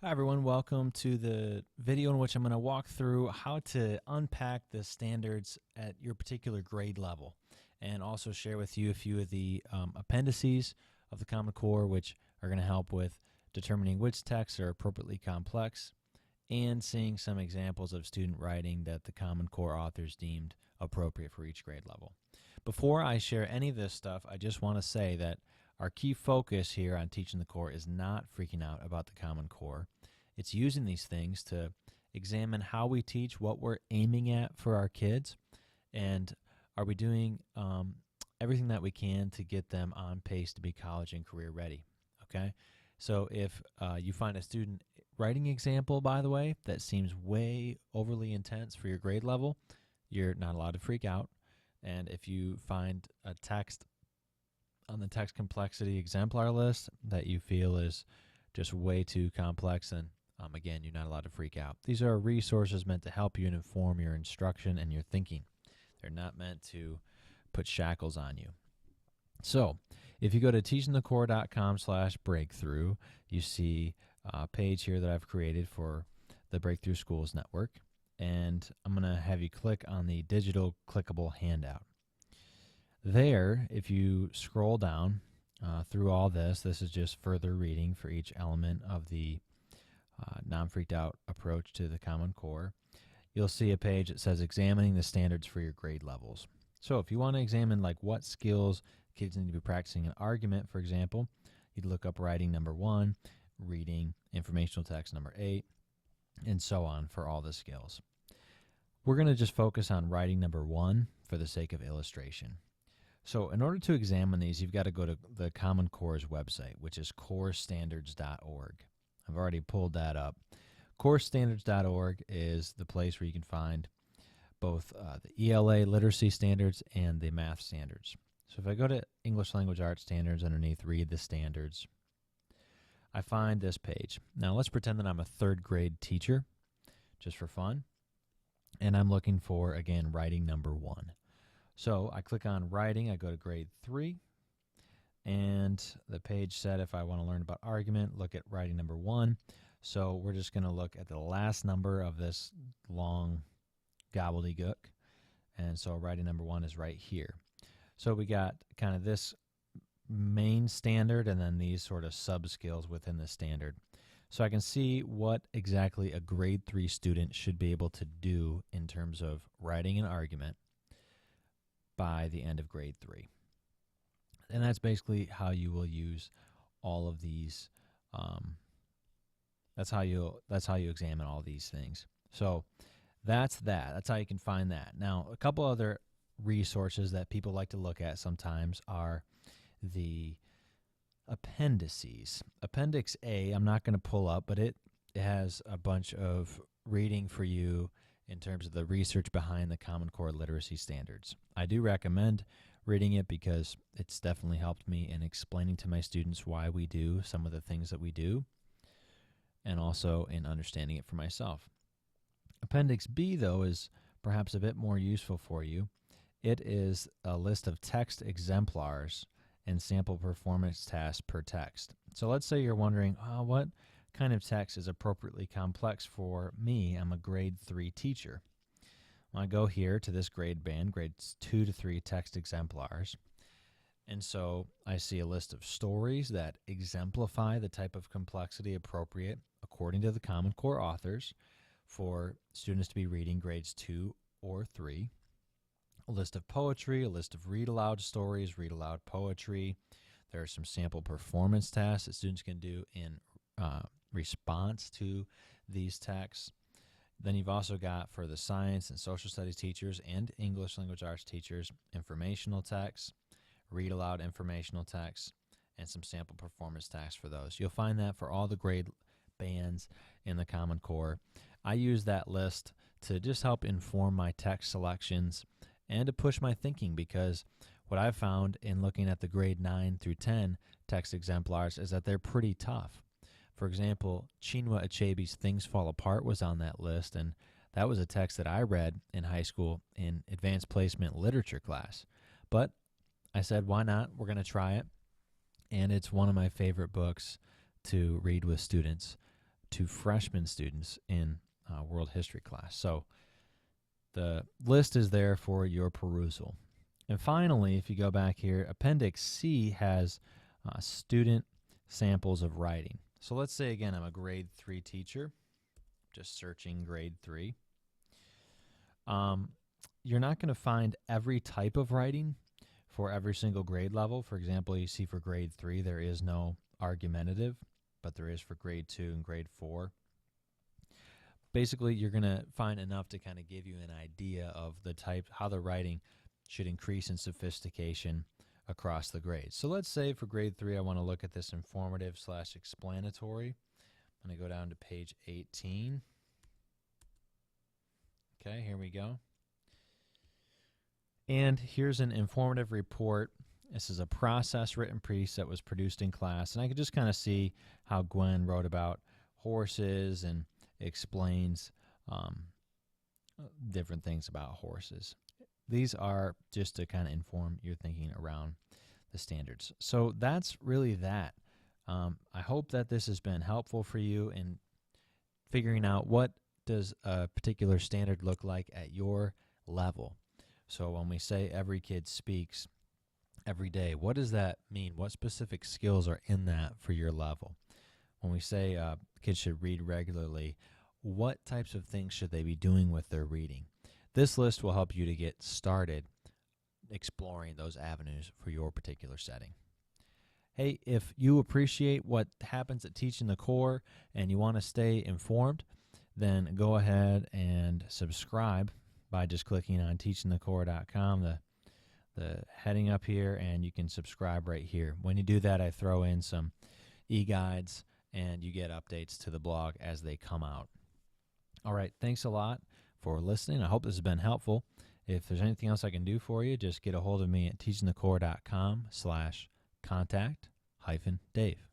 Hi everyone, welcome to the video in which I'm going to walk through how to unpack the standards at your particular grade level and also share with you a few of the appendices of the Common Core which are going to help with determining which texts are appropriately complex and seeing some examples of student writing that the Common Core authors deemed appropriate for each grade level. Before I share any of this stuff, I just want to say that our key focus here on teaching the core is not freaking out about the Common Core. It's using these things to examine how we teach, what we're aiming at for our kids, and are we doing everything that we can to get them on pace to be college and career ready, okay? So if you find a student writing example, by the way, that seems way overly intense for your grade level, you're not allowed to freak out. And if you find a text on the text complexity exemplar list that you feel is just way too complex, then again, you're not allowed to freak out. These are resources meant to help you and inform your instruction and your thinking. They're not meant to put shackles on you. So if you go to teachingthecore.com/breakthrough, you see a page here that I've created for the Breakthrough Schools Network, and I'm going to have you click on the digital clickable handout. There, if you scroll down through all this is just further reading for each element of the non-freaked out approach to the Common Core. You'll see a page that says examining the standards for your grade levels. So if you want to examine like what skills kids need to be practicing an argument, for example, you'd look up writing number 1, reading, informational text number 8, and so on for all the skills. We're going to just focus on writing number 1 for the sake of illustration. So in order to examine these, you've got to go to the Common Core's website, which is corestandards.org. I've already pulled that up. Corestandards.org is the place where you can find both the ELA literacy standards and the math standards. So if I go to English Language Arts Standards underneath Read the Standards, I find this page. Now let's pretend that I'm a 3rd grade teacher, just for fun, and I'm looking for, again, writing number 1. So I click on writing, I go to grade 3, and the page said if I want to learn about argument, look at writing number 1. So we're just going to look at the last number of this long gobbledygook, and so writing number 1 is right here. So we got kind of this main standard and then these sort of sub-skills within the standard. So I can see what exactly a grade 3 student should be able to do in terms of writing an argument by the end of grade 3. And that's basically how you will use all of these. That's how you examine all these things. So that's that. That's how you can find that. Now, a couple other resources that people like to look at sometimes are the appendices. Appendix A, I'm not going to pull up, but it has a bunch of reading for you in terms of the research behind the Common Core literacy standards. I do recommend reading it because it's definitely helped me in explaining to my students why we do some of the things that we do, and also in understanding it for myself. Appendix B, though, is perhaps a bit more useful for you. It is a list of text exemplars and sample performance tasks per text. So let's say you're wondering, what kind of text is appropriately complex for me? I'm a grade 3 teacher. Well, I go here to this grade band, grades 2 to 3 text exemplars. And so I see a list of stories that exemplify the type of complexity appropriate according to the Common Core authors for students to be reading grades 2 or 3. A list of poetry, a list of read aloud stories, read aloud poetry. There are some sample performance tasks that students can do in response to these texts. Then you've also got, for the science and social studies teachers and English language arts teachers, informational texts, read aloud informational texts, and some sample performance tasks for those. You'll find that for all the grade bands in the Common Core. I use that list to just help inform my text selections and to push my thinking, because what I've found in looking at the grade 9 through 10 text exemplars is that they're pretty tough. For example, Chinua Achebe's Things Fall Apart was on that list, and that was a text that I read in high school in advanced placement literature class. But I said, why not? We're going to try it. And it's one of my favorite books to read with students to freshman students in world history class. So the list is there for your perusal. And finally, if you go back here, Appendix C has student samples of writing. So let's say, again, I'm a grade 3 teacher, just searching grade 3. You're not going to find every type of writing for every single grade level. For example, you see for grade 3, there is no argumentative, but there is for grade 2 and grade 4. Basically, you're going to find enough to kind of give you an idea of the type, how the writing should increase in sophistication across the grades. So let's say for grade 3, I want to look at this informative/explanatory. I'm going to go down to page 18. Okay, here we go. And here's an informative report. This is a process written piece that was produced in class, and I could just kind of see how Gwen wrote about horses and explains different things about horses. These are just to kind of inform your thinking around the standards. So that's really that. I hope that this has been helpful for you in figuring out what does a particular standard look like at your level. So when we say every kid speaks every day, what does that mean? What specific skills are in that for your level? When we say kids should read regularly, what types of things should they be doing with their reading? This list will help you to get started exploring those avenues for your particular setting. Hey, if you appreciate what happens at Teaching the Core and you want to stay informed, then go ahead and subscribe by just clicking on teachingthecore.com, the heading up here, and you can subscribe right here. When you do that, I throw in some e-guides, and you get updates to the blog as they come out. All right, thanks a lot for listening. I hope this has been helpful. If there's anything else I can do for you, just get a hold of me at teachingthecore.com/contact-Dave.